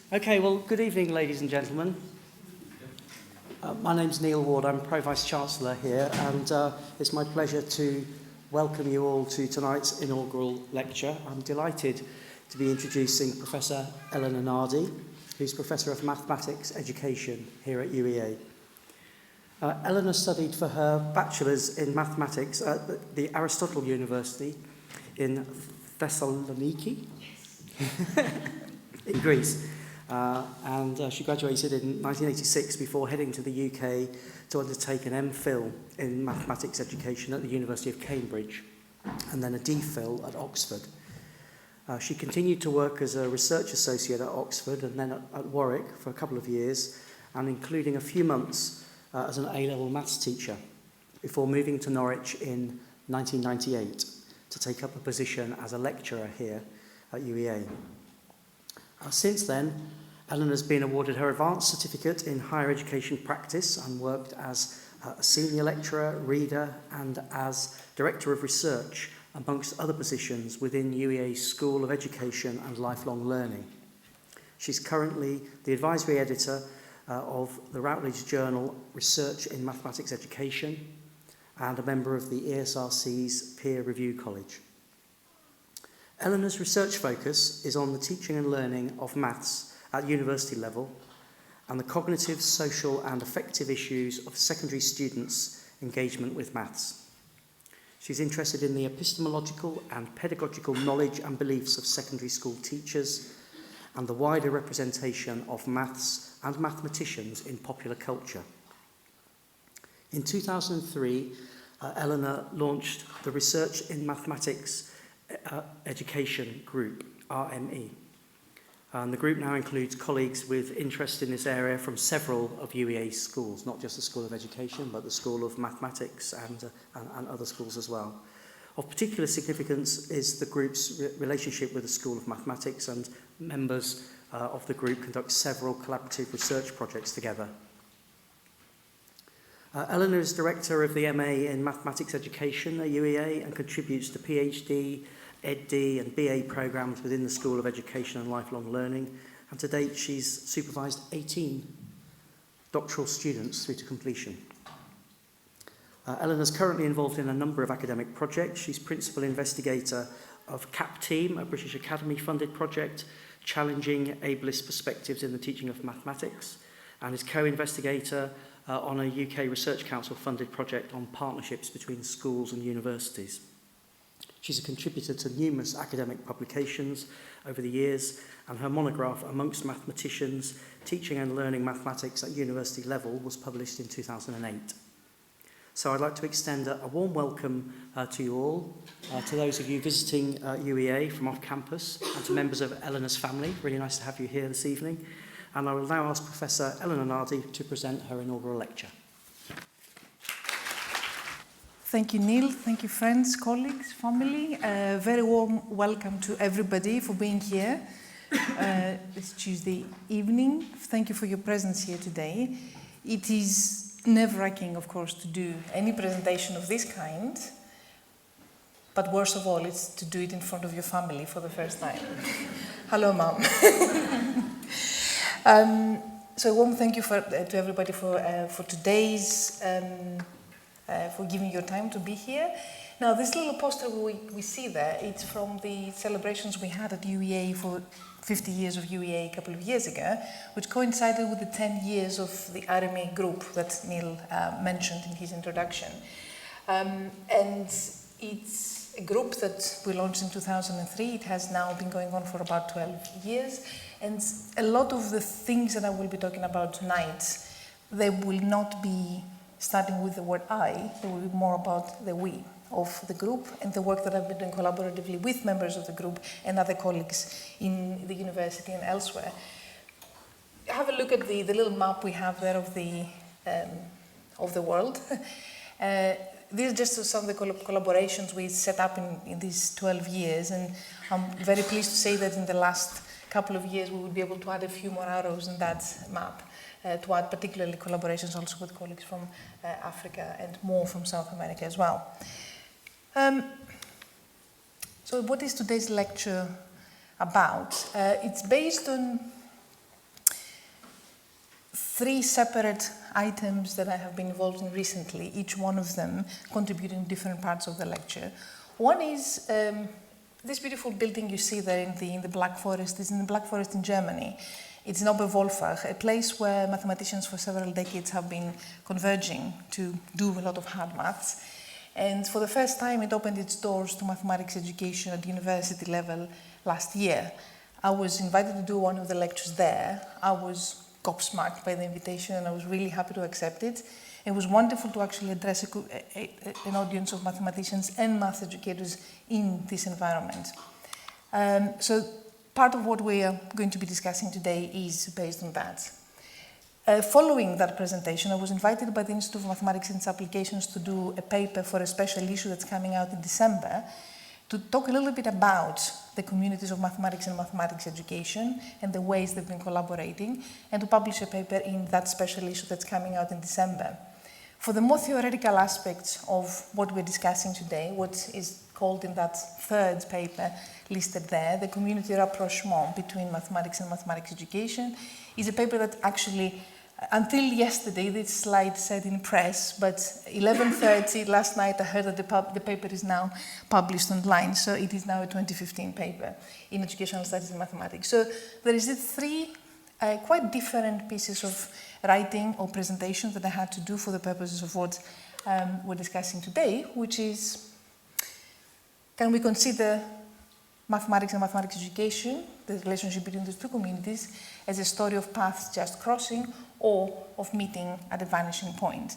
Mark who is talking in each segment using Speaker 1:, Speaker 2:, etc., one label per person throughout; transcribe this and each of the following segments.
Speaker 1: Okay, well, good evening, ladies and gentlemen. My name's Neil Ward, I'm Pro-Vice-Chancellor here, and it's my pleasure to welcome you all to tonight's inaugural lecture. I'm delighted to be introducing Professor Elena Nardi, who's Professor of Mathematics Education here at UEA. Elena studied for her Bachelor's in Mathematics at the Aristotle University in Thessaloniki, in Greece. And she graduated in 1986 before heading to the UK to undertake an MPhil in Mathematics Education at the University of Cambridge, and then a DPhil at Oxford. She continued to work as a research associate at Oxford and then at Warwick for a couple of years, and including a few months as an A-level maths teacher, before moving to Norwich in 1998 to take up a position as a lecturer here at UEA. Since then, Ellen has been awarded her Advanced Certificate in Higher Education Practice and worked as a senior lecturer, reader, and as Director of Research, amongst other positions within UEA's School of Education and Lifelong Learning. She's currently the advisory editor of the Routledge journal Research in Mathematics Education and a member of the ESRC's Peer Review College. Eleanor's research focus is on the teaching and learning of maths at university level and the cognitive, social and affective issues of secondary students' engagement with maths. She's interested in the epistemological and pedagogical knowledge and beliefs of secondary school teachers and the wider representation of maths and mathematicians in popular culture. In 2003, Eleanor launched the Research in Mathematics Education Group, RME. And the group now includes colleagues with interest in this area from several of UEA's schools, not just the School of Education, but the School of Mathematics and other schools as well. Of particular significance is the group's relationship with the School of Mathematics, and members of the group conduct several collaborative research projects together. Eleanor is Director of the MA in Mathematics Education at UEA and contributes to PhD, EdD and BA programmes within the School of Education and Lifelong Learning, and to date she's supervised 18 doctoral students through to completion. Eleanor's currently involved in a number of academic projects. She's principal investigator of CAP Team, a British Academy funded project challenging ableist perspectives in the teaching of mathematics, and is co-investigator on a UK Research Council funded project on partnerships between schools and universities. She's a contributor to numerous academic publications over the years, and her monograph, Amongst Mathematicians, Teaching and Learning Mathematics at University Level, was published in 2008. So I'd like to extend a warm welcome to you all, to those of you visiting UEA from off campus, and to members of Eleanor's family. Really nice to have you here this evening. And I will now ask Professor Elena Nardi to present her inaugural lecture.
Speaker 2: Thank you, Neil. Thank you, friends, colleagues, family. Very warm welcome to everybody for being here this Tuesday evening. Thank you for your presence here today. It is nerve-wracking, of course, to do any presentation of this kind, but worst of all, it's to do it in front of your family for the first time. Hello, Mom. So a warm thank you to everybody for today's, for giving your time to be here. Now, this little poster we see there, it's from the celebrations we had at UEA for 50 years of UEA a couple of years ago, which coincided with the 10 years of the RME group that Neil mentioned in his introduction. And it's a group that we launched in 2003. It has now been going on for about 12 years. And a lot of the things that I will be talking about tonight, they will not be starting with the word I, they will be more about the we of the group and the work that I've been doing collaboratively with members of the group and other colleagues in the university and elsewhere. Have a look at the little map we have there of the world. These are just some of the collaborations we set up in these 12 years, and I'm very pleased to say that in the last couple of years we will be able to add a few more arrows in that map, to add particularly collaborations also with colleagues from Africa and more from South America as well. So what is today's lecture about? It's based on 3 separate items that I have been involved in recently, each one of them contributing different parts of the lecture. One is this beautiful building you see there in the Black Forest. It's in the Black Forest in Germany. It's in Oberwolfach, a place where mathematicians for several decades have been converging to do a lot of hard maths. And for the first time, it opened its doors to mathematics education at university level last year. I was invited to do one of the lectures there. I was gobsmacked by the invitation, and I was really happy to accept it. It was wonderful to actually address an audience of mathematicians and math educators in this environment. So part of what we are going to be discussing today is based on that. Following that presentation, I was invited by the Institute of Mathematics and its Applications to do a paper for a special issue that's coming out in December to talk a little bit about the communities of mathematics and mathematics education and the ways they've been collaborating, and to publish a paper in that special issue that's coming out in December. For the more theoretical aspects of what we're discussing today, what is called in that third paper listed there, the community rapprochement between mathematics and mathematics education, is a paper that actually, until yesterday, this slide said in press, but 11:30 last night I heard that the paper is now published online, so it is now a 2015 paper in educational studies and mathematics. So there is 3 quite different pieces of writing or presentation that I had to do for the purposes of what we're discussing today, which is, can we consider mathematics and mathematics education, the relationship between these 2 communities, as a story of paths just crossing or of meeting at a vanishing point?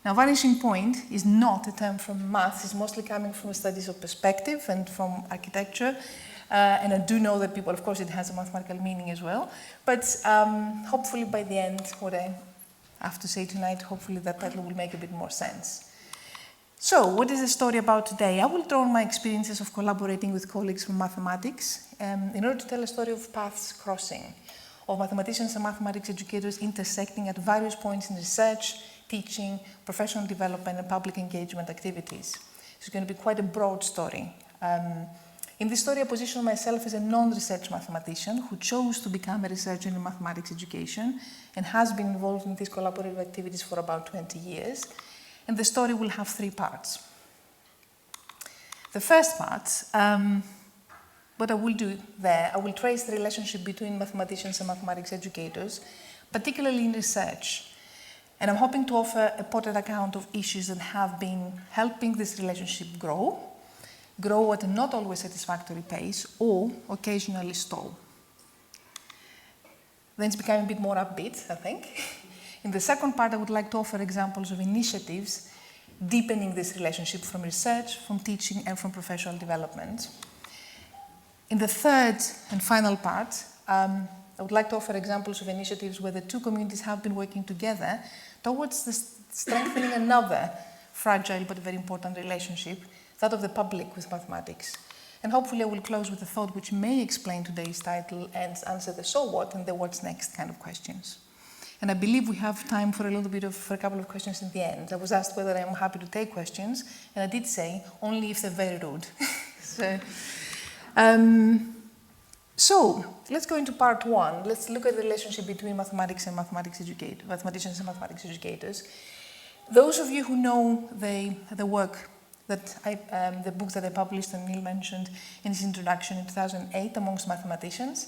Speaker 2: Now, vanishing point is not a term from maths. It's mostly coming from studies of perspective and from architecture. And I do know that people, of course, it has a mathematical meaning as well. But hopefully by the end, what I have to say tonight, hopefully that title will make a bit more sense. So, what is the story about today? I will draw on my experiences of collaborating with colleagues from mathematics in order to tell a story of paths crossing, of mathematicians and mathematics educators intersecting at various points in research, teaching, professional development, and public engagement activities. It's going to be quite a broad story. In this story, I position myself as a non-research mathematician who chose to become a researcher in mathematics education and has been involved in these collaborative activities for about 20 years. And the story will have 3 parts. The first part, what I will do there, I will trace the relationship between mathematicians and mathematics educators, particularly in research. And I'm hoping to offer a potted account of issues that have been helping this relationship grow at a not always satisfactory pace, or occasionally stall. Then it's becoming a bit more upbeat, I think. In the second part, I would like to offer examples of initiatives deepening this relationship from research, from teaching, and from professional development. In the third and final part, I would like to offer examples of initiatives where the 2 communities have been working together towards the strengthening another fragile but very important relationship, that of the public with mathematics. And hopefully I will close with a thought which may explain today's title and answer the so what and the what's next kind of questions. And I believe we have time for a couple of questions in the end. I was asked whether I'm happy to take questions, and I did say only if they're very rude. So let's go into part 1. Let's look at the relationship between mathematics and mathematicians and mathematics educators. Those of you who know the work that the book that I published and Neil mentioned in his introduction in 2008 amongst mathematicians,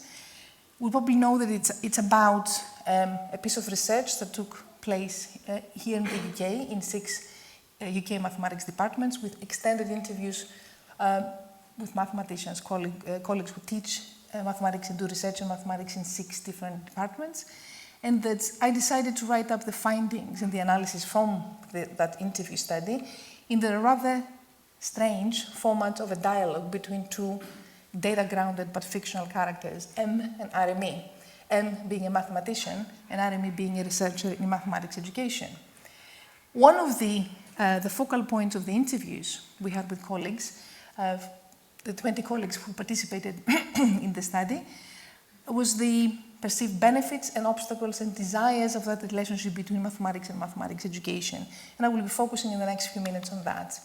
Speaker 2: will probably know that it's about a piece of research that took place here in the UK in 6 UK mathematics departments with extended interviews with mathematicians, colleagues who teach mathematics and do research in mathematics in 6 different departments. And that I decided to write up the findings and the analysis from that interview study in the rather strange format of a dialogue between 2 data-grounded but fictional characters, M and RME. M being a mathematician and RME being a researcher in mathematics education. One of the focal points of the interviews we had with colleagues, the 20 colleagues who participated in the study, was the perceived benefits and obstacles and desires of that relationship between mathematics and mathematics education. And I will be focusing in the next few minutes on that.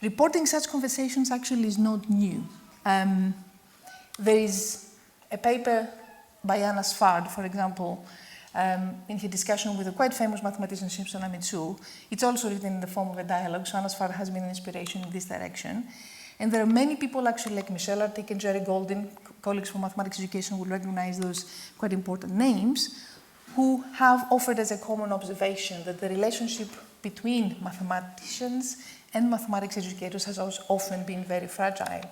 Speaker 2: Reporting such conversations actually is not new. There is a paper by Anna Svard, for example, in his discussion with a quite famous mathematician, Simpson Amitsu. It's also written in the form of a dialogue, so Anna's father has been an inspiration in this direction. And there are many people actually like Michel Artic and Jerry Goldin, colleagues from mathematics education will recognize those quite important names, who have offered as a common observation that the relationship between mathematicians and mathematics educators has often been very fragile.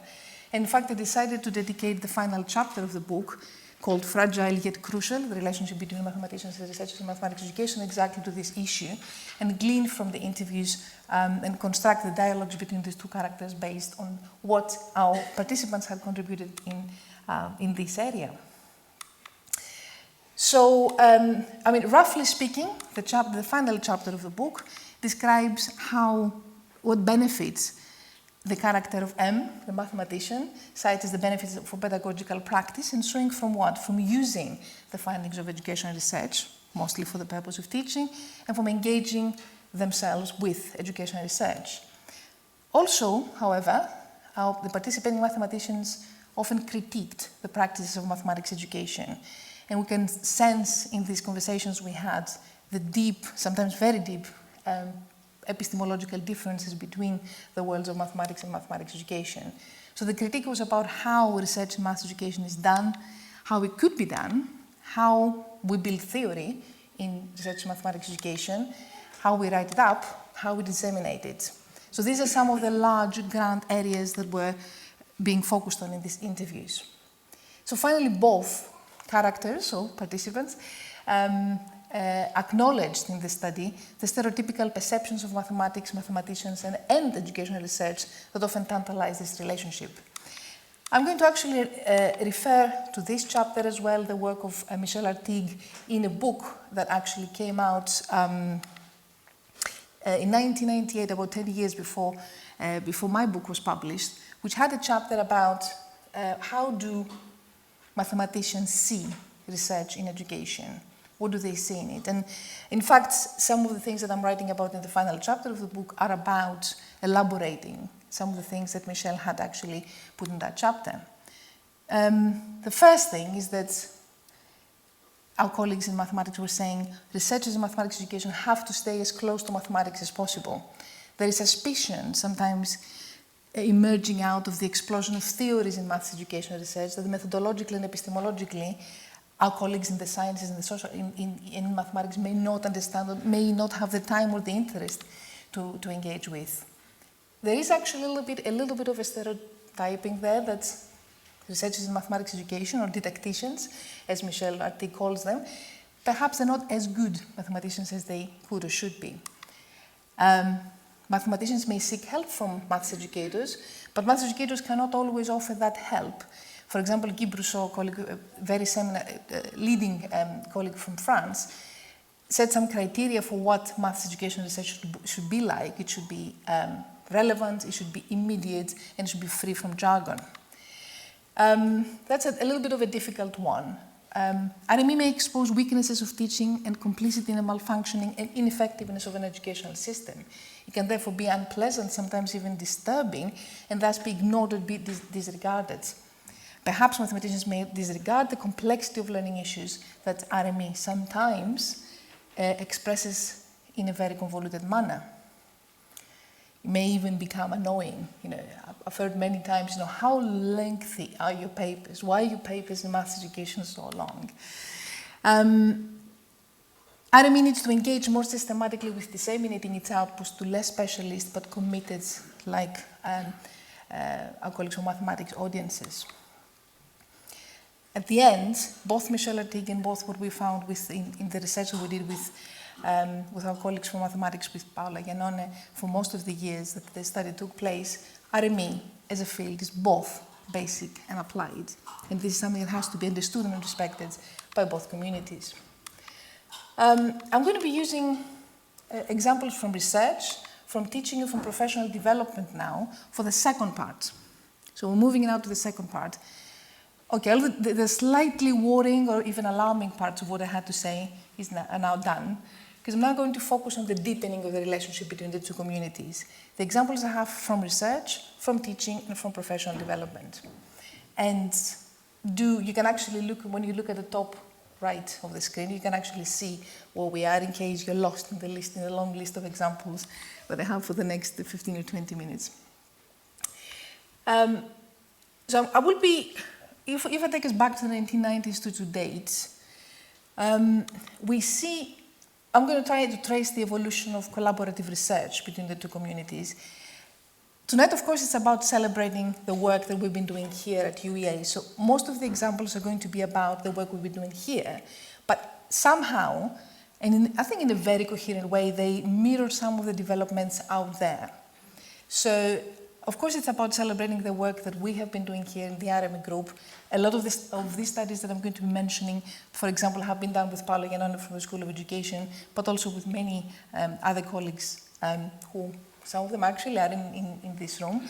Speaker 2: And in fact, they decided to dedicate the final chapter of the book, called Fragile Yet Crucial, the relationship between mathematicians and researchers in mathematics education, exactly to this issue, and glean from the interviews and construct the dialogues between these two characters based on what our participants had contributed in this area. So, I mean, roughly speaking, the final chapter of the book describes what benefits the character of M, the mathematician, cites the benefits for pedagogical practice, ensuing from what? From using the findings of education and research, mostly for the purpose of teaching, and from engaging themselves with education and research. Also, however, the participating mathematicians often critiqued the practices of mathematics education. And we can sense in these conversations we had the deep, sometimes very deep, epistemological differences between the worlds of mathematics and mathematics education. So the critique was about how research in maths education is done, how it could be done, how we build theory in research in mathematics education, how we write it up, how we disseminate it. So these are some of the large grand areas that were being focused on in these interviews. So finally, both characters, or participants, acknowledged in the study the stereotypical perceptions of mathematics, mathematicians, and educational research that often tantalize this relationship. I'm going to actually refer to this chapter as well, the work of Michel Artig, in a book that actually came out in 1998, about 10 years before my book was published, which had a chapter about how do mathematicians see research in education. What do they see in it? And in fact, some of the things that I'm writing about in the final chapter of the book are about elaborating some of the things that Michel had actually put in that chapter. The first thing is that our colleagues in mathematics were saying researchers in mathematics education have to stay as close to mathematics as possible. There is suspicion sometimes emerging out of the explosion of theories in maths education research that methodologically and epistemologically our colleagues in the sciences and the social in mathematics may not understand or may not have the time or the interest to engage with. There is actually a little bit of a stereotyping there that researchers in mathematics education, or didacticians, as Michel Artig calls them, perhaps they're not as good mathematicians as they could or should be. Mathematicians may seek help from maths educators, but maths educators cannot always offer that help. For example, Guy Brousseau, a very leading colleague from France, set some criteria for what maths education research should be like. It should be relevant, it should be immediate, and it should be free from jargon. That's a little bit of a difficult one. RME may expose weaknesses of teaching and complicity in the malfunctioning and ineffectiveness of an educational system. It can therefore be unpleasant, sometimes even disturbing, and thus be ignored or be disregarded. Perhaps mathematicians may disregard the complexity of learning issues that RME sometimes expresses in a very convoluted manner. It may even become annoying. I've heard many times, how lengthy are your papers? Why are your papers in maths education so long? RME needs to engage more systematically with disseminating its outputs to less specialist but committed, like our colleagues from mathematics audiences. At the end, both Michel Artig and both what we found in the research that we did with our colleagues from mathematics, with Paola Giannone, for most of the years that the study took place, RME as a field is both basic and applied. And this is something that has to be understood and respected by both communities. I'm going to be using examples from research, from teaching and from professional development now for the second part. So we're moving now to the second part. Okay, the slightly worrying or even alarming parts of what I had to say are now done, because I'm now going to focus on the deepening of the relationship between the two communities. The examples I have from research, from teaching, and from professional development. And you can actually look, when you look at the top right of the screen, you can actually see where we are in case you're lost in the list, in the long list of examples that I have for the next 15 or 20 minutes. So I will be, if I take us back to the 1990s to date, we see, I'm going to try to trace the evolution of collaborative research between the two communities. Tonight, of course, it's about celebrating the work that we've been doing here at UEA. So most of the examples are going to be about the work we've been doing here. But somehow, and I think in a very coherent way, they mirror some of the developments out there. So, of course, it's about celebrating the work that we have been doing here in the RME group. A lot of these studies that I'm going to be mentioning, for example, have been done with Paolo Giannone from the School of Education, but also with many other colleagues who, some of them actually are in this room.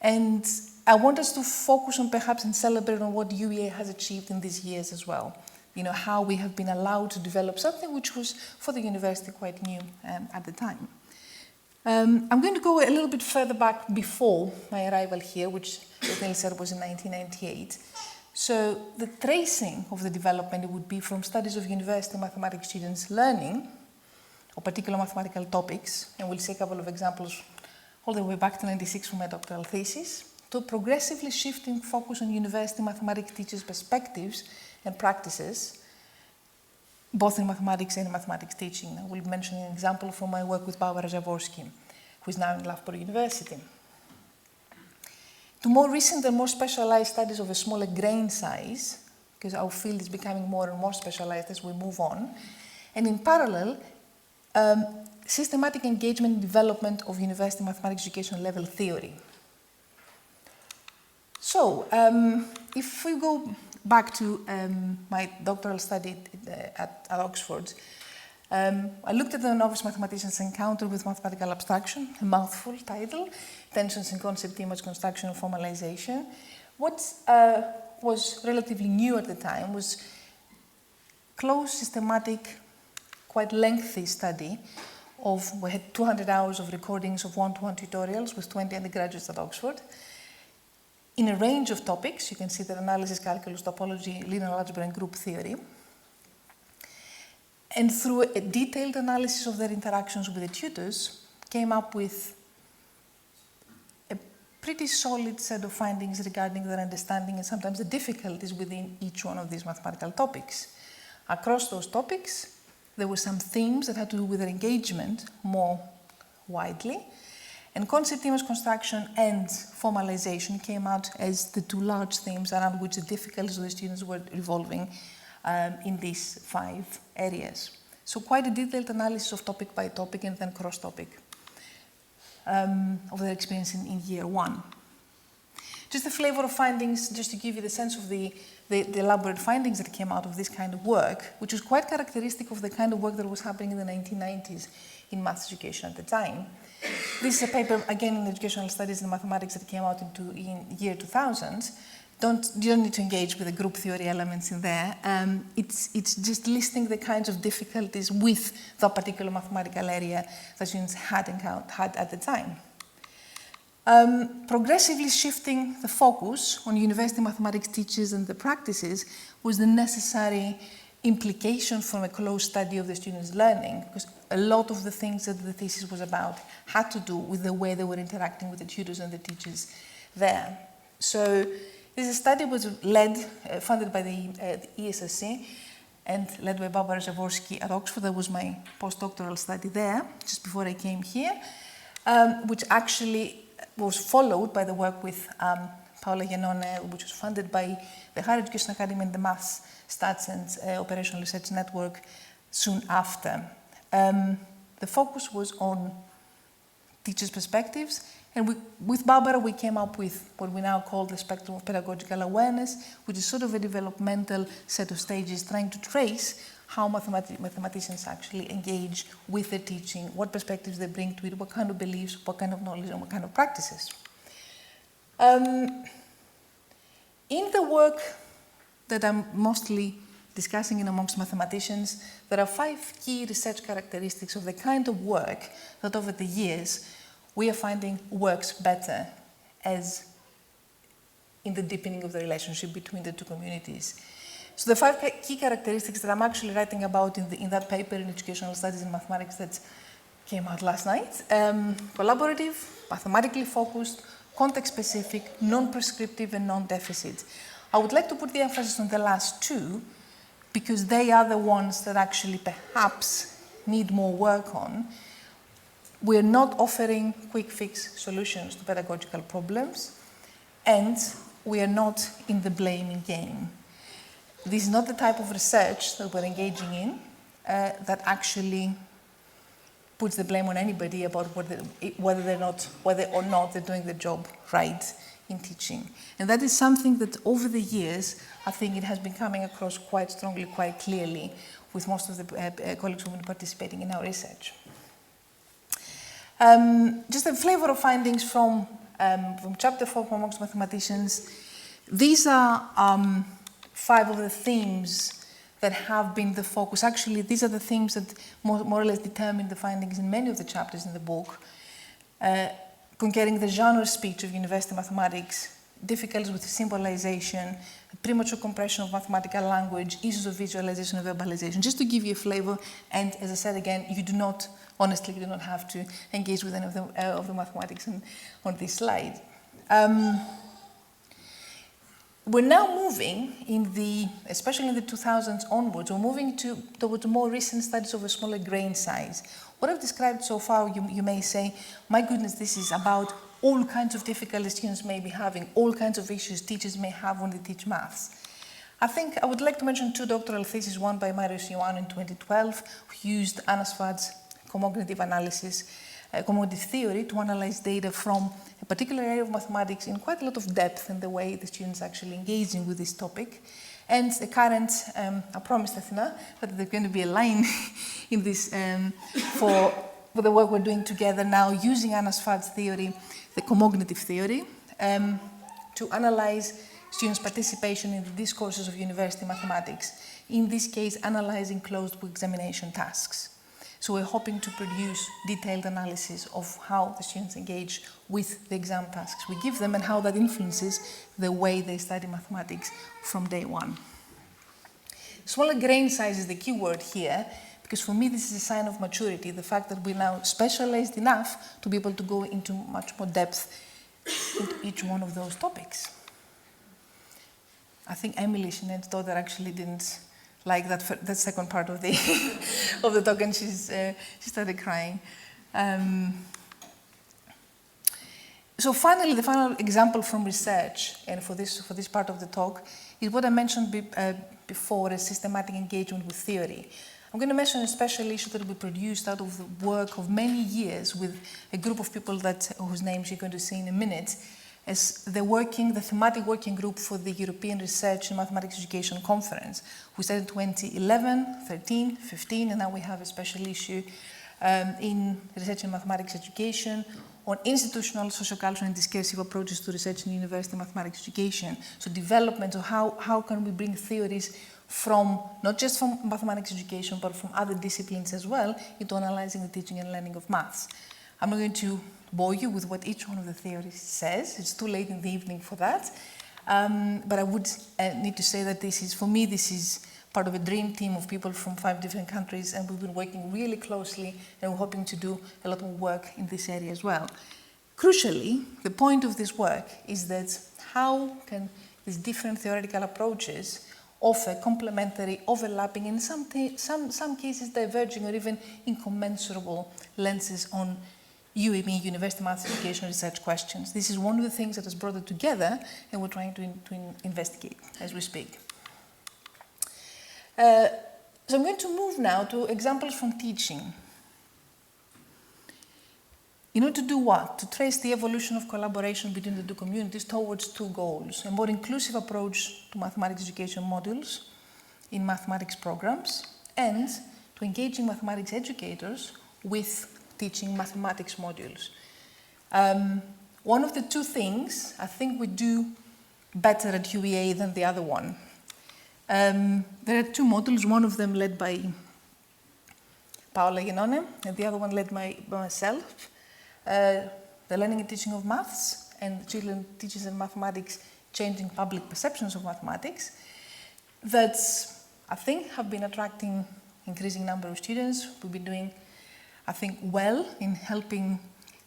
Speaker 2: And I want us to focus on perhaps and celebrate on what UEA has achieved in these years as well. You know, how we have been allowed to develop something which was for the university quite new at the time. I'm going to go a little bit further back before my arrival here, which, as Neil said, was in 1998. So the tracing of the development would be from studies of university mathematics students learning or particular mathematical topics, and we'll see a couple of examples all the way back to 96 from my doctoral thesis, to progressively shifting focus on university mathematics teachers' perspectives and practices, both in mathematics and in mathematics teaching. I will mention an example from my work with Barbara Jaworski, who is now in Loughborough University. To more recent and more specialized studies of a smaller grain size, because our field is becoming more and more specialized as we move on, and in parallel, systematic engagement and development of university mathematics education level theory. So, if we go back to my doctoral study at Oxford, I looked at the novice mathematician's encounter with mathematical abstraction, a mouthful title, tensions in concept, image construction, and formalization. What was relatively new at the time was close, systematic, quite lengthy study of, we had 200 hours of recordings of one-to-one tutorials with 20 undergraduates at Oxford, in a range of topics. You can see that analysis, calculus, topology, linear algebra, and group theory. And through a detailed analysis of their interactions with the tutors, came up with a pretty solid set of findings regarding their understanding and sometimes the difficulties within each one of these mathematical topics. Across those topics, there were some themes that had to do with their engagement more widely, and concept image construction and formalization came out as the two large themes around which the difficulties of the students were revolving in these 5 areas. So quite a detailed analysis of topic by topic and then cross-topic of their experience in year 1. Just a flavor of findings, just to give you the sense of the elaborate findings that came out of this kind of work, which was quite characteristic of the kind of work that was happening in the 1990s in maths education at the time. This is a paper, again, in educational studies and mathematics that came out in year 2000. You don't need to engage with the group theory elements in there. It's just listing the kinds of difficulties with the particular mathematical area that students had at the time. Progressively shifting the focus on university mathematics teachers and the practices was the necessary implication from a close study of the students' learning, because a lot of the things that the thesis was about had to do with the way they were interacting with the tutors and the teachers there. So this study was funded by the ESSC and led by Barbara Jaworski at Oxford. That was my postdoctoral study there, just before I came here, which actually was followed by the work with Paolo Giannone, which was funded by the Higher Education Academy and the Maths, Stats and Operational Research Network soon after. The focus was on teachers' perspectives, and with Barbara we came up with what we now call the spectrum of pedagogical awareness, which is sort of a developmental set of stages trying to trace how mathematicians actually engage with the teaching, what perspectives they bring to it, what kind of beliefs, what kind of knowledge, and what kind of practices. In the work that I'm mostly discussing in amongst mathematicians, there are 5 key research characteristics of the kind of work that over the years we are finding works better as in the deepening of the relationship between the two communities. So the 5 key characteristics that I'm actually writing about in that paper in Educational Studies in Mathematics that came out last night. Collaborative, mathematically focused, context-specific, non-prescriptive, and non-deficit. I would like to put the emphasis on the last 2 because they are the ones that actually perhaps need more work on. We're not offering quick fix solutions to pedagogical problems, and we are not in the blaming game. This is not the type of research that we're engaging in that actually puts the blame on anybody about whether or not they're doing the job right in teaching. And that is something that over the years, I think it has been coming across quite strongly, quite clearly with most of the colleagues who have been participating in our research. Just a flavor of findings from chapter 4 from amongst mathematicians. These are 5 of the themes that have been the focus. Actually, these are the themes that more or less determine the findings in many of the chapters in the book. Conquering the genre speech of university mathematics, difficulties with symbolization, premature compression of mathematical language, issues of visualization and verbalization, just to give you a flavor. And as I said again, you do not, honestly, you do not have to engage with any of the mathematics on this slide. We're now moving especially in the 2000s onwards, we're moving towards more recent studies of a smaller grain size. What I've described so far, you may say, my goodness, this is about all kinds of difficulties students may be having, all kinds of issues teachers may have when they teach maths. I think I would like to mention 2 doctoral theses, one by Marius Ioannou in 2012, who used Anna Swartz's cognitive analysis, cognitive theory to analyze data from a particular area of mathematics in quite a lot of depth in the way the students actually engaging with this topic. And the current, I promised Athena that there's going to be a line in this for the work we're doing together now using Anna Swartz's theory, the cognitive theory, to analyze students' participation in the discourses of university mathematics, in this case analyzing closed book examination tasks. So we're hoping to produce detailed analysis of how the students engage with the exam tasks we give them and how that influences the way they study mathematics from day one. Smaller grain size is the key word here, because for me this is a sign of maturity, the fact that we're now specialized enough to be able to go into much more depth into each one of those topics. I think Emily, Jeanette's daughter, actually didn't like that second part of the of the talk, and she started crying. So finally, the final example from research, and for this part of the talk, is what I mentioned before, as systematic engagement with theory. I'm going to mention a special issue that we produced out of the work of many years with a group of people whose names you're going to see in a minute, as the thematic working group for the European Research in Mathematics Education Conference. We started in 2011, 13, 15, and now we have a special issue in Research in Mathematics Education on institutional, sociocultural, and discursive approaches to research in university mathematics education. So development of how can we bring theories from, not just from mathematics education, but from other disciplines as well, into analyzing the teaching and learning of maths. I'm not going to bore you with what each one of the theories says. It's too late in the evening for that. But I would need to say that for me, this is part of a dream team of people from 5 different countries, and we've been working really closely, and we're hoping to do a lot more work in this area as well. Crucially, the point of this work is that how can these different theoretical approaches offer complementary, overlapping, in some cases diverging or even incommensurable lenses on UME, University Maths Education Research questions. This is one of the things that has brought it together, and we're trying to investigate as we speak. So I'm going to move now to examples from teaching. In order to do what? To trace the evolution of collaboration between the 2 communities towards 2 goals: a more inclusive approach to mathematics education modules in mathematics programs, and to engaging mathematics educators with teaching mathematics modules. One of the 2 things I think we do better at UEA than the other one. There are 2 modules, one of them led by Paola Giannone, and the other one led by myself. The learning and teaching of maths and children, teachers and mathematics, changing public perceptions of mathematics. that I think have been attracting increasing number of students. We've been doing, I think, well in helping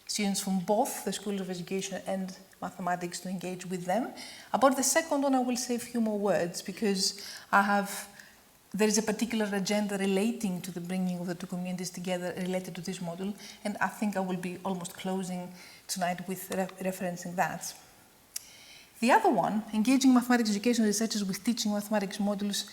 Speaker 2: students from both the School of Education and Mathematics to engage with them. About the second one, I will say a few more words because there is a particular agenda relating to the bringing of the two communities together related to this module, and I think I will be almost closing tonight with referencing that. The other one, engaging mathematics education researchers with teaching mathematics modules,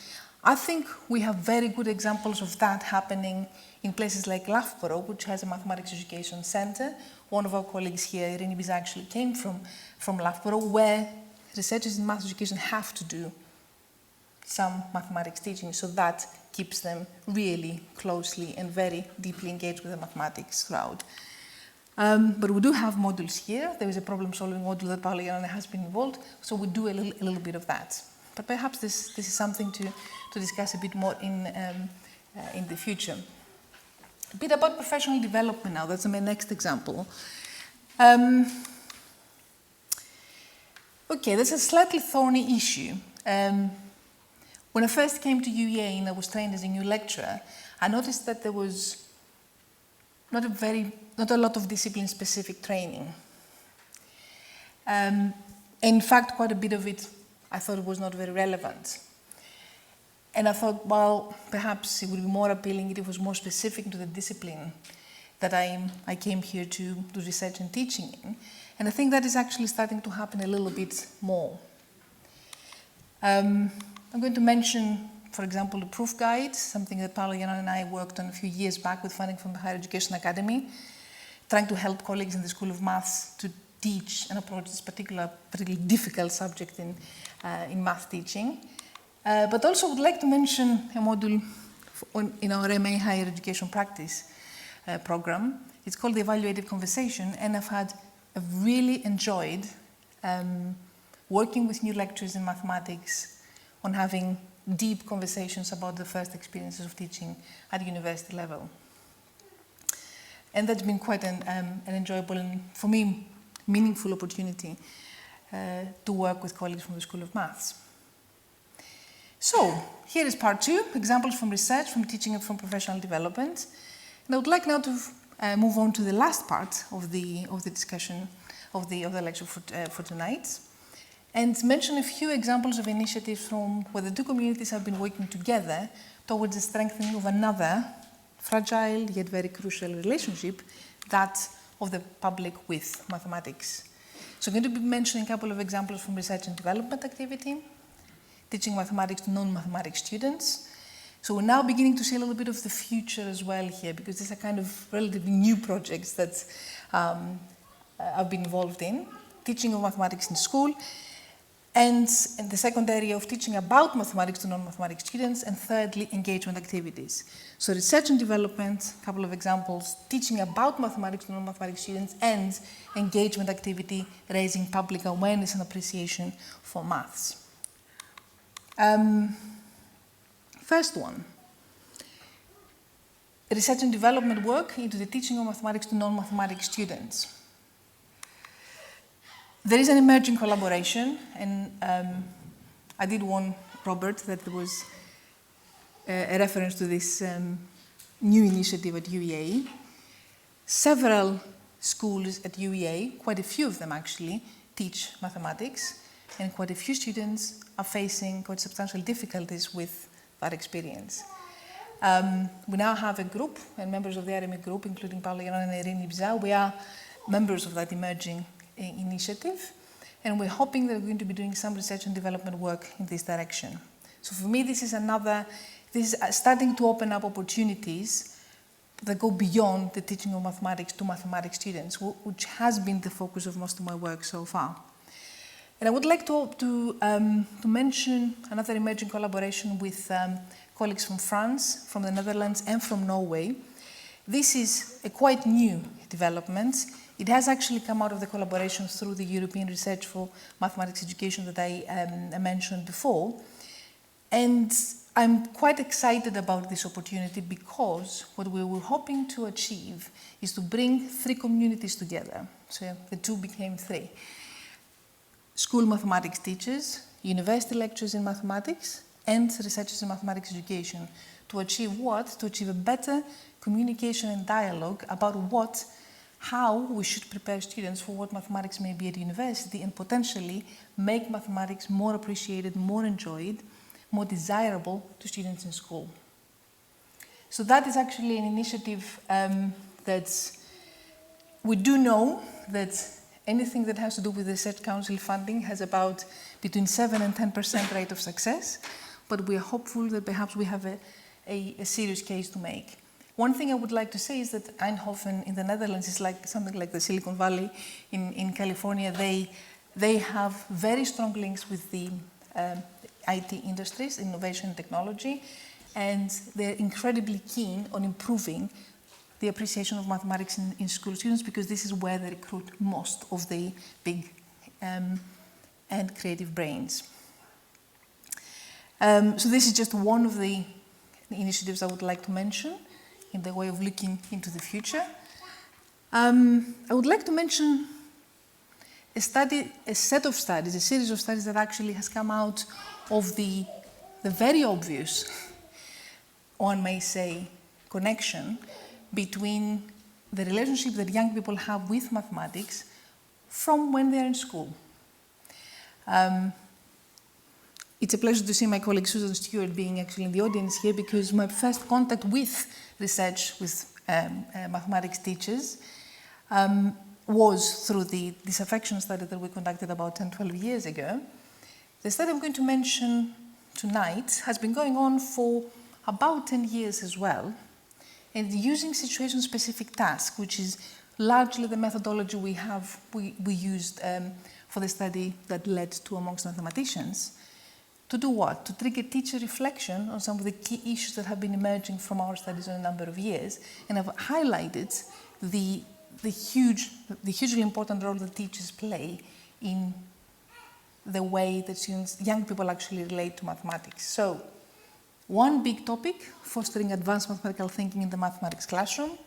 Speaker 2: I think we have very good examples of that happening in places like Loughborough, which has a mathematics education center. One of our colleagues here, Irene Biza, actually came from Loughborough, where researchers in math education have to do some mathematics teaching, so that keeps them really closely and very deeply engaged with the mathematics throughout. But we do have modules here. There is a problem-solving module that Prof Elena has been involved, so we do a little bit of that. But perhaps this is something to discuss a bit more in the future. A bit about professional development now. That's my next example. Okay, that's a slightly thorny issue. When I first came to UEA and I was trained as a new lecturer, I noticed that there was not a lot of discipline-specific training. In fact, quite a bit of it I thought was not very relevant. And I thought, well, perhaps it would be more appealing if it was more specific to the discipline that I came here to do research and teaching in. And I think that is actually starting to happen a little bit more. I'm going to mention, for example, the proof guide, something that Prof Elena and I worked on a few years back with funding from the Higher Education Academy, trying to help colleagues in the School of Maths to teach and approach this particularly difficult subject in math teaching. But also would like to mention a module in our MA Higher Education Practice program. It's called the Evaluative Conversation, and I've really enjoyed working with new lecturers in mathematics on having deep conversations about the first experiences of teaching at university level. And that's been quite an enjoyable and, for me, meaningful opportunity to work with colleagues from the School of Maths. So, here is part 2, examples from research, from teaching and from professional development. And I would like now to move on to the last part of the discussion, of the lecture for tonight, and mention a few examples of initiatives from where the two communities have been working together towards the strengthening of another fragile yet very crucial relationship, that of the public with mathematics. So I'm going to be mentioning a couple of examples from research and development activity, teaching mathematics to non-mathematics students. So we're now beginning to see a little bit of the future as well here, because these are kind of relatively new projects that I've been involved in, teaching of mathematics in school, and in the second area of teaching about mathematics to non-mathematics students, and thirdly, engagement activities. So research and development, a couple of examples, teaching about mathematics to non-mathematics students, and engagement activity, raising public awareness and appreciation for maths. First one, research and development work into the teaching of mathematics to non-mathematics students. There is an emerging collaboration, and I did warn Robert that there was a reference to this new initiative at UEA. Several schools at UEA, quite a few of them actually, teach mathematics, and quite a few students are facing quite substantial difficulties with that experience. We now have a group, and members of the RME group, including Prof Elena and Irene Biza, we are members of that emerging initiative, and we're hoping that we're going to be doing some research and development work in this direction. So for me, this is starting to open up opportunities that go beyond the teaching of mathematics to mathematics students, which has been the focus of most of my work so far. And I would like to mention another emerging collaboration with colleagues from France, from the Netherlands, and from Norway. This is a quite new development. It has actually come out of the collaboration through the European Research for Mathematics Education that I mentioned before. And I'm quite excited about this opportunity because what we were hoping to achieve is to bring 3 communities together. So the 2 became 3. School mathematics teachers, university lecturers in mathematics, and researchers in mathematics education. To achieve what? To achieve a better communication and dialogue about how we should prepare students for what mathematics may be at university and potentially make mathematics more appreciated, more enjoyed, more desirable to students in school. So that is actually an initiative that we do know that anything that has to do with Research Council funding has about between 7 and 10% rate of success, but we are hopeful that perhaps we have a serious case to make. One thing I would like to say is that Eindhoven in the Netherlands is like something like the Silicon Valley in California. They have very strong links with the IT industries, innovation and technology, and they're incredibly keen on improving the appreciation of mathematics in school students because this is where they recruit most of the big and creative brains. So this is just one of the initiatives I would like to mention in the way of looking into the future. I would like to mention a set of studies, a series of studies that actually has come out of the very obvious, one may say, connection between the relationship that young people have with mathematics from when they're in school. It's a pleasure to see my colleague Susan Stewart being actually in the audience here because my first contact with research with mathematics teachers was through the disaffection study that we conducted about 10, 12 years ago. The study I'm going to mention tonight has been going on for about 10 years as well, and using situation-specific tasks, which is largely the methodology we used for the study that led to Amongst Mathematicians. To do what? To trigger teacher reflection on some of the key issues that have been emerging from our studies in a number of years, and have highlighted the hugely important role that teachers play in the way that young people actually relate to mathematics. So, one big topic, fostering advanced mathematical thinking in the mathematics classroom.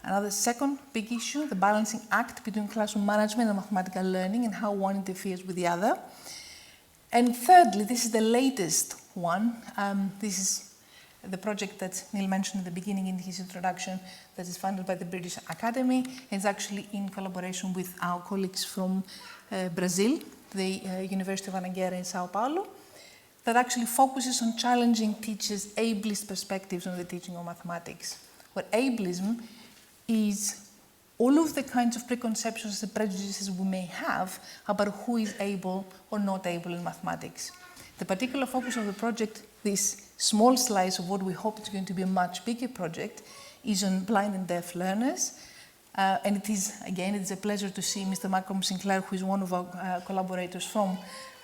Speaker 2: Another second big issue, the balancing act between classroom management and mathematical learning and how one interferes with the other. And thirdly, this is the latest one. This is the project that Neil mentioned at the beginning in his introduction that is funded by the British Academy. It's actually in collaboration with our colleagues from Brazil, the University of Anhanguera in Sao Paulo, that actually focuses on challenging teachers' ableist perspectives on the teaching of mathematics. Where ableism is all of the kinds of preconceptions and prejudices we may have about who is able or not able in mathematics. The particular focus of the project, this small slice of what we hope is going to be a much bigger project, is on blind and deaf learners. And it is a pleasure to see Mr. Malcolm Sinclair, who is one of our collaborators from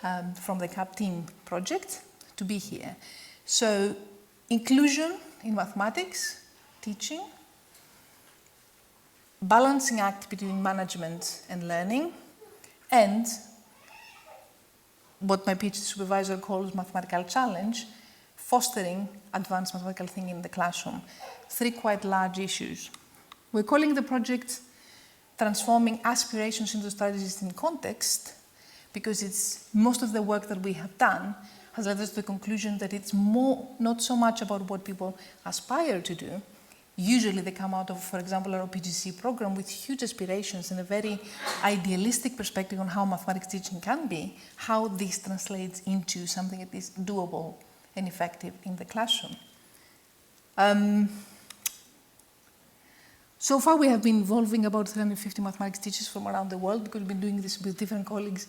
Speaker 2: the CAP team project, to be here. So, inclusion in mathematics, teaching, balancing act between management and learning, and what my PhD supervisor calls mathematical challenge, fostering advanced mathematical thinking in the classroom. 3 quite large issues. We're calling the project Transforming Aspirations into Strategies in Context, because it's most of the work that we have done has led us to the conclusion that it's not so much about what people aspire to do. Usually they come out of, for example, our PGC program with huge aspirations and a very idealistic perspective on how mathematics teaching can be, how this translates into something that is doable and effective in the classroom. So far we have been involving about 350 mathematics teachers from around the world because we've been doing this with different colleagues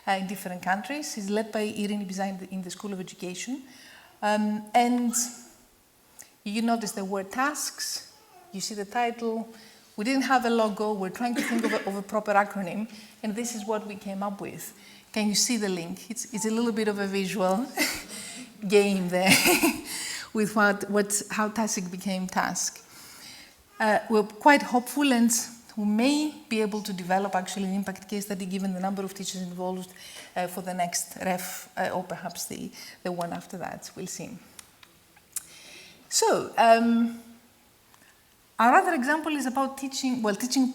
Speaker 2: in different countries. It's led by Irene Bizai in the School of Education. And you notice the word tasks, you see the title. We didn't have a logo, we're trying to think of a proper acronym, and this is what we came up with. Can you see the link? It's a little bit of a visual game there with how TASIC became task. We're quite hopeful and we may be able to develop actually an impact case study given the number of teachers involved for the next ref or perhaps the one after that. We'll see. So, our other example is about teaching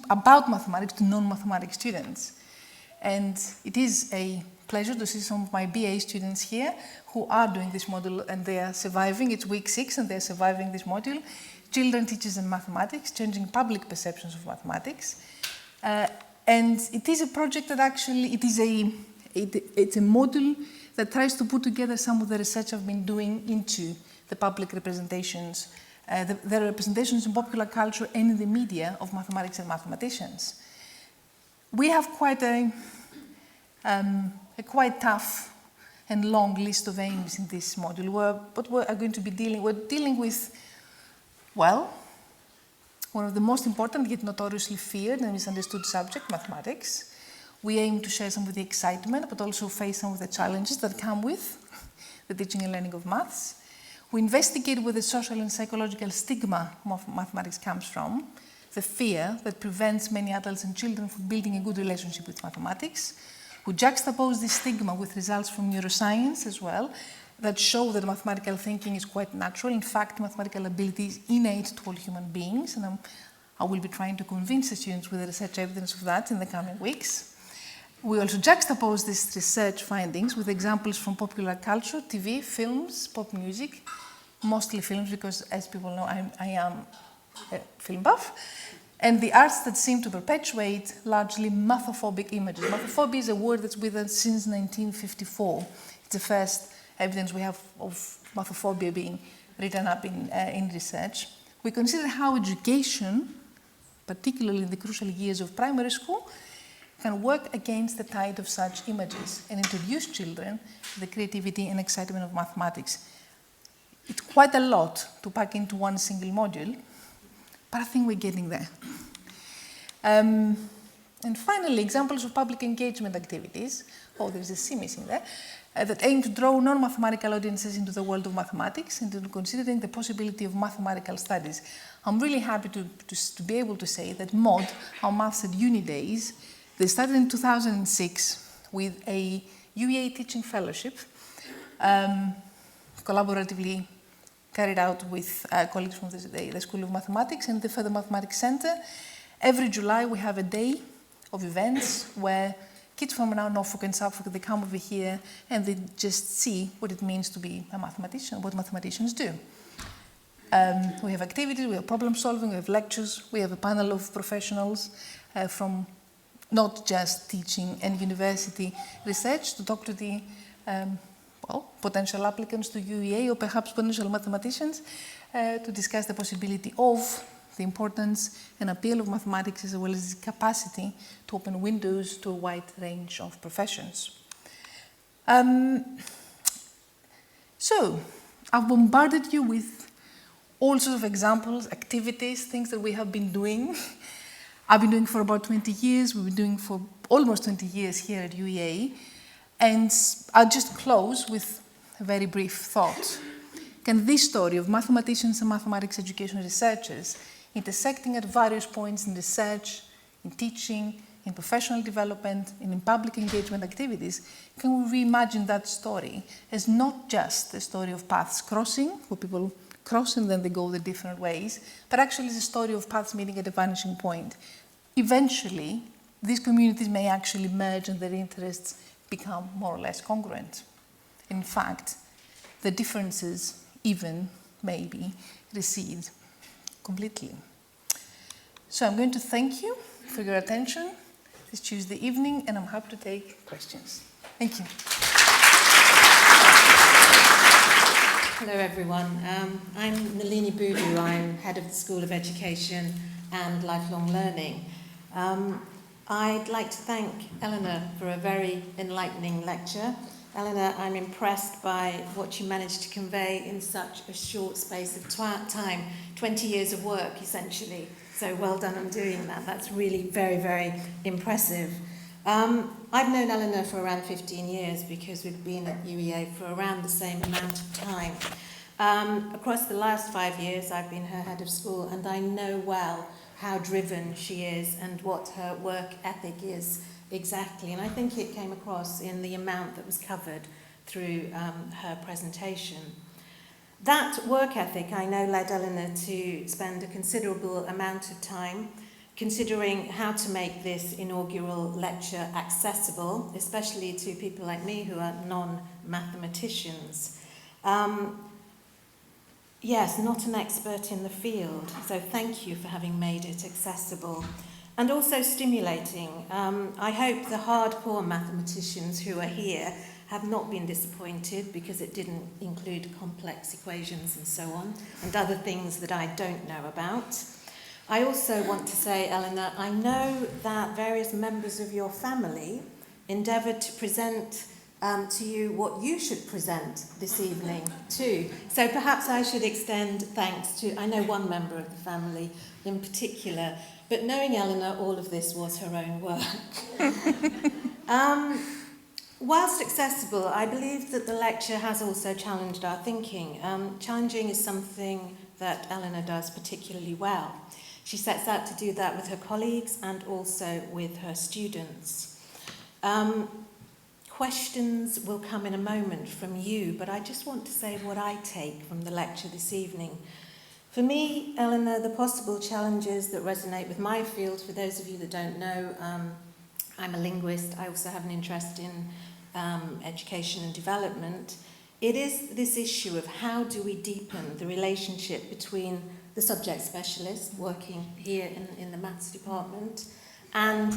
Speaker 2: about mathematics to non-mathematics students. And it is a pleasure to see some of my BA students here who are doing this module and they are surviving. It's week 6 and they're surviving this module. Children, Teachers and Mathematics, Changing Public Perceptions of Mathematics. And it is a project that actually, it's a module that tries to put together some of the research I've been doing into the public representations, the representations in popular culture and in the media of mathematics and mathematicians. We have quite a quite tough and long list of aims in this module. We're dealing with, well, one of the most important yet notoriously feared and misunderstood subject, mathematics. We aim to share some of the excitement, but also face some of the challenges that come with the teaching and learning of maths. We investigate where the social and psychological stigma of mathematics comes from, the fear that prevents many adults and children from building a good relationship with mathematics. We juxtapose this stigma with results from neuroscience as well, that show that mathematical thinking is quite natural. In fact, mathematical ability is innate to all human beings, and I will be trying to convince the students with the research evidence of that in the coming weeks. We also juxtapose these research findings with examples from popular culture, TV, films, pop music, mostly films because, as people know, I am a film buff, and the arts that seem to perpetuate largely mathophobic images. Mathophobia is a word that's with us since 1954. It's the first evidence we have of mathophobia being written up in research. We consider how education, particularly in the crucial years of primary school, can work against the tide of such images and introduce children to the creativity and excitement of mathematics. It's quite a lot to pack into one single module, but I think we're getting there. And finally, examples of public engagement activities. Oh, there's a C missing there. That aim to draw non-mathematical audiences into the world of mathematics and to considering the possibility of mathematical studies. I'm really happy to be able to say that MOD, our Maths at Uni Days, they started in 2006 with a UEA teaching fellowship, collaboratively carried out with colleagues from the School of Mathematics and the Further Mathematics Center. Every July we have a day of events where kids from around Norfolk and Suffolk, they come over here and they just see what it means to be a mathematician, what mathematicians do. We have activities, we have problem solving, we have lectures, we have a panel of professionals from not just teaching and university research to talk to the potential applicants to UEA or perhaps potential mathematicians to discuss the possibility of the importance and appeal of mathematics as well as its capacity to open windows to a wide range of professions. So, I've bombarded you with all sorts of examples, activities, things that we have been doing. I've been doing for about 20 years, we've been doing for almost 20 years here at UEA. And I'll just close with a very brief thought. Can this story of mathematicians and mathematics education researchers intersecting at various points in research, in teaching, in professional development, and in public engagement activities, can we reimagine that story as not just a story of paths crossing, where people cross and then they go their different ways, but actually it's a story of paths meeting at a vanishing point. Eventually, these communities may actually merge and their interests become more or less congruent. In fact, the differences even maybe recede completely. So I'm going to thank you for your attention this Tuesday evening, and I'm happy to take questions. Thank you.
Speaker 3: Hello everyone, I'm Nalini Boodoo, I'm Head of the School of Education and Lifelong Learning. I'd like to thank Eleanor for a very enlightening lecture. Eleanor, I'm impressed by what you managed to convey in such a short space of time, 20 years of work essentially. So well done on doing that, that's really very, very impressive. I've known Eleanor for around 15 years because we've been at UEA for around the same amount of time. Across the last 5 years, I've been her head of school, and I know well how driven she is and what her work ethic is exactly. And I think it came across in the amount that was covered through her presentation. That work ethic, I know, led Eleanor to spend a considerable amount of time considering how to make this inaugural lecture accessible, especially to people like me who are non-mathematicians. Yes, not an expert in the field, so thank you for having made it accessible. And also stimulating. I hope the hardcore mathematicians who are here have not been disappointed because it didn't include complex equations and so on, and other things that I don't know about. I also want to say, Eleanor, I know that various members of your family endeavoured to present to you what you should present this evening too. So perhaps I should extend thanks to, I know one member of the family in particular, but knowing Eleanor, all of this was her own work. Whilst accessible, I believe that the lecture has also challenged our thinking. Challenging is something that Eleanor does particularly well. She sets out to do that with her colleagues and also with her students. Questions will come in a moment from you, but I just want to say what I take from the lecture this evening. For me, Eleanor, the possible challenges that resonate with my field, for those of you that don't know, I'm a linguist. I also have an interest in education and development. It is this issue of how do we deepen the relationship between the subject specialist working here in the maths department and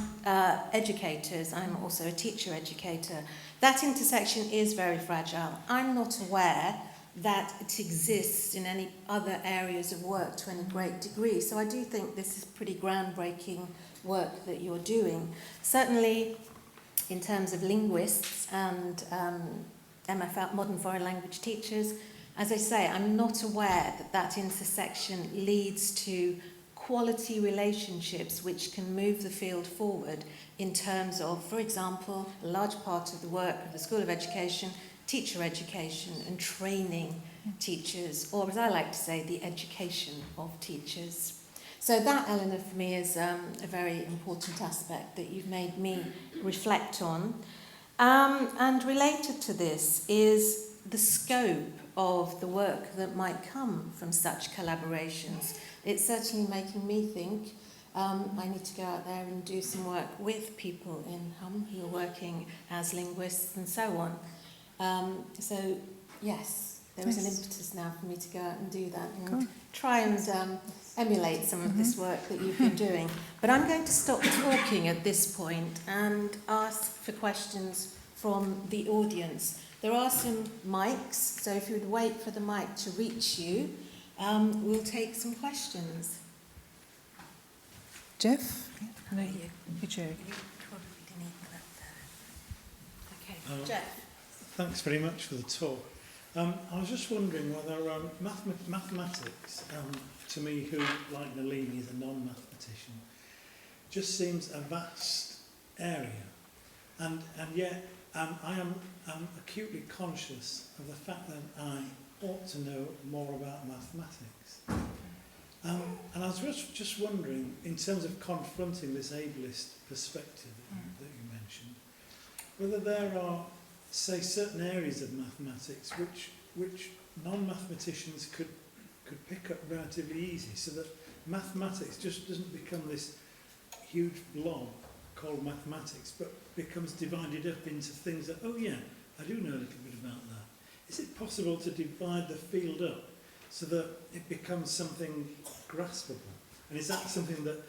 Speaker 3: educators. I'm also a teacher educator. That intersection is very fragile. I'm not aware that it exists in any other areas of work to any great degree. So I do think this is pretty groundbreaking work that you're doing. Certainly in terms of linguists and MFL, modern foreign language teachers, as I say, I'm not aware that that intersection leads to quality relationships which can move the field forward in terms of, for example, a large part of the work of the School of Education, teacher education and training teachers, or as I like to say, the education of teachers. So that, Eleanor, for me is a very important aspect that you've made me reflect on. And related to this is the scope of the work that might come from such collaborations. It's certainly making me think I need to go out there and do some work with people in Hum who are working as linguists and so on. So, yes, there is an impetus now for me to go out and do that and try and emulate some of this work that you've been doing. But I'm going to stop talking at this point and ask for questions from the audience. There are some mics, so if you would wait for the mic to reach you, we'll take some questions.
Speaker 2: Jeff?
Speaker 3: No, you.
Speaker 2: Chair.
Speaker 3: You probably need that there. Okay, Jeff.
Speaker 4: Thanks very much for the talk. I was just wondering whether mathematics, to me, who, like Nalini, is a non-mathematician, just seems a vast area. And yet, I am acutely conscious of the fact that I ought to know more about mathematics. And I was just wondering, in terms of confronting this ableist perspective that you mentioned, whether there are, say, certain areas of mathematics which non-mathematicians could pick up relatively easy, so that mathematics just doesn't become this huge blob called mathematics, but becomes divided up into things that, oh yeah, I do know a little bit about that. Is it possible to divide the field up so that it becomes something graspable? And is that something that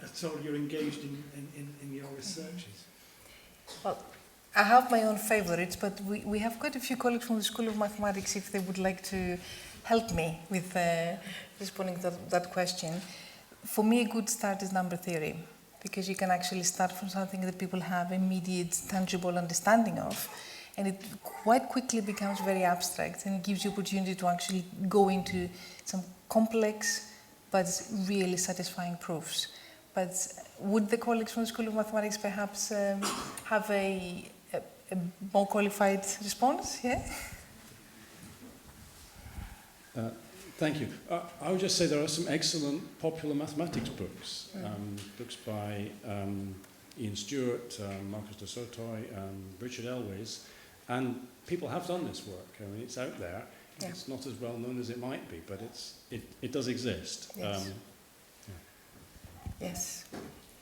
Speaker 4: at all you're engaged in your researches?
Speaker 2: Well, I have my own favourites, but we have quite a few colleagues from the School of Mathematics if they would like to help me with responding to that question. For me, a good start is number theory, because you can actually start from something that people have immediate, tangible understanding of, and it quite quickly becomes very abstract and gives you opportunity to actually go into some complex but really satisfying proofs. But would the colleagues from the School of Mathematics perhaps have a more qualified response? Yeah?
Speaker 5: Thank you. I would just say there are some excellent popular mathematics books. Books by Ian Stewart, Marcus de Sotoy, Richard Elwes, and people have done this work. I mean, it's out there. Yeah. It's not as well known as it might be, but it does exist.
Speaker 2: Yes. Yes.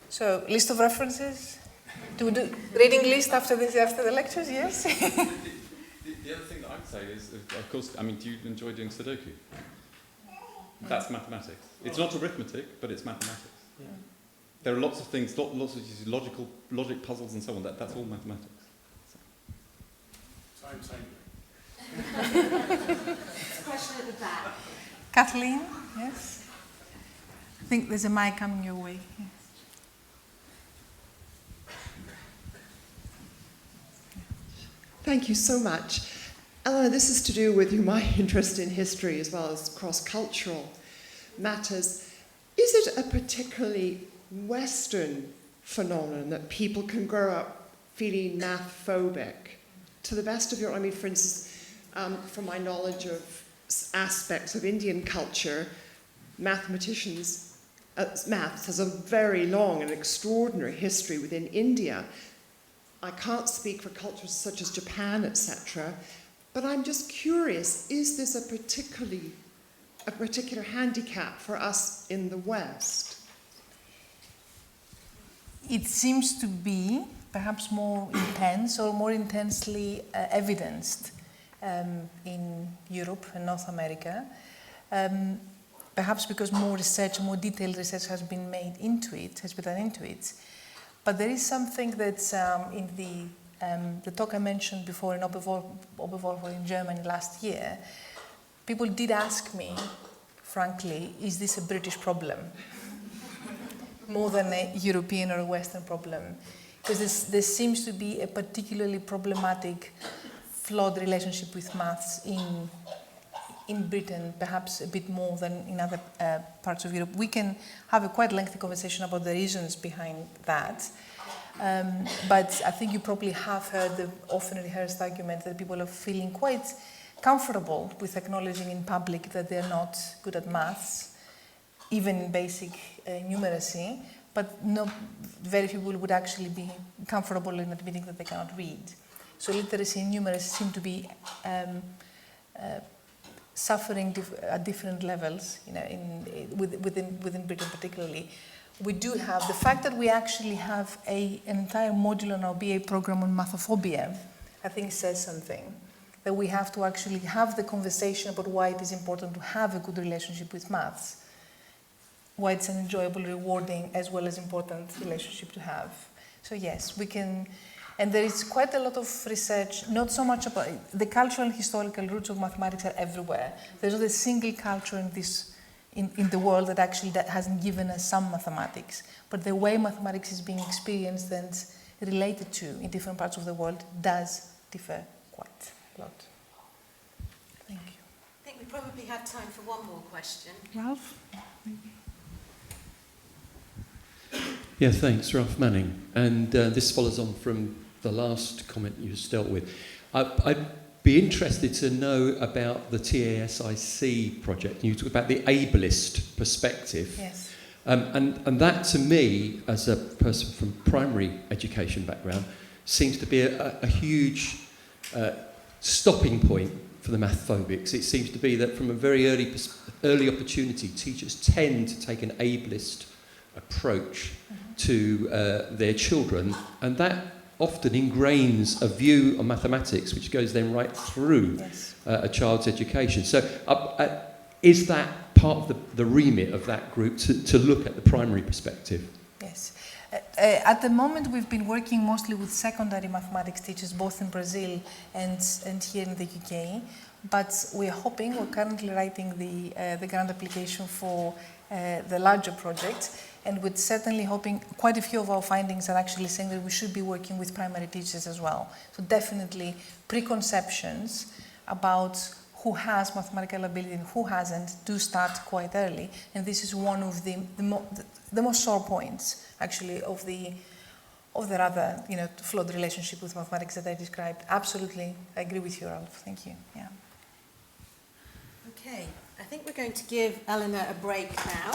Speaker 2: So, list of references? Do we do reading list after the lectures? Yes.
Speaker 6: The other thing that I'd say is, of course, I mean, do you enjoy doing Sudoku? That's mathematics. It's not arithmetic, but it's mathematics.
Speaker 4: Yeah.
Speaker 6: There are lots of things, lots of these logic puzzles and so on. That's all mathematics.
Speaker 3: Question at the back.
Speaker 2: Kathleen, yes. I think there's a mic coming your way. Yes.
Speaker 7: Thank you so much. Elena, this is to do with my interest in history as well as cross-cultural matters. Is it a particularly Western phenomenon that people can grow up feeling math-phobic? To the best of your, I mean, for instance, from my knowledge of aspects of Indian culture, maths has a very long and extraordinary history within India. I can't speak for cultures such as Japan, etc., but I'm just curious, is this a particular handicap for us in the West?
Speaker 2: It seems to be perhaps more intense or more intensely evidenced in Europe and North America. Perhaps because more research, more detailed research has been made into it, has been done into it. But there is something that's in the talk I mentioned before in Oberwolf in Germany last year. People did ask me, frankly, is this a British problem? More than a European or a Western problem. Because there seems to be a particularly problematic, flawed relationship with maths in Britain, perhaps a bit more than in other parts of Europe. We can have a quite lengthy conversation about the reasons behind that. But I think you probably have heard the often rehearsed argument that people are feeling quite comfortable with acknowledging in public that they're not good at maths, even in basic numeracy, but very few people would actually be comfortable in admitting that they cannot read. So literacy and numeracy seem to be suffering at different levels, within Britain particularly. We do have the fact that we actually have an entire module on our BA program on mathophobia, I think says something. That we have to actually have the conversation about why it is important to have a good relationship with maths, why it's an enjoyable, rewarding, as well as important relationship to have. So yes, we can, and there is quite a lot of research, not so much about, the cultural and historical roots of mathematics are everywhere. There's not a single culture in the world that hasn't given us some mathematics. But the way mathematics is being experienced and related to in different parts of the world does differ quite a lot. Thank you.
Speaker 3: I think we probably have time for one more question.
Speaker 2: Ralph?
Speaker 8: Yeah, thanks, Ralph Manning. And this follows on from the last comment you just dealt with. I'd be interested to know about the TASIC project. You talk about the ableist perspective.
Speaker 2: Yes.
Speaker 8: And that, to me, as a person from primary education background, seems to be a huge stopping point for the math phobics. It seems to be that from a very early opportunity, teachers tend to take an ableist approach to their children, and that often ingrains a view on mathematics which goes then right through a child's education. So is that part of the remit of that group to look at the primary perspective?
Speaker 2: Yes. At the moment, we've been working mostly with secondary mathematics teachers, both in Brazil and here in the UK. But we're currently writing the grant application for the larger project, and we're certainly hoping, quite a few of our findings are actually saying that we should be working with primary teachers as well. So definitely preconceptions about who has mathematical ability and who hasn't do start quite early, and this is one of the most sore points actually of the rather flawed relationship with mathematics that I described. Absolutely, I agree with you, Ralph. Thank you. Yeah.
Speaker 3: Okay, I think we're going to give Eleanor a break now.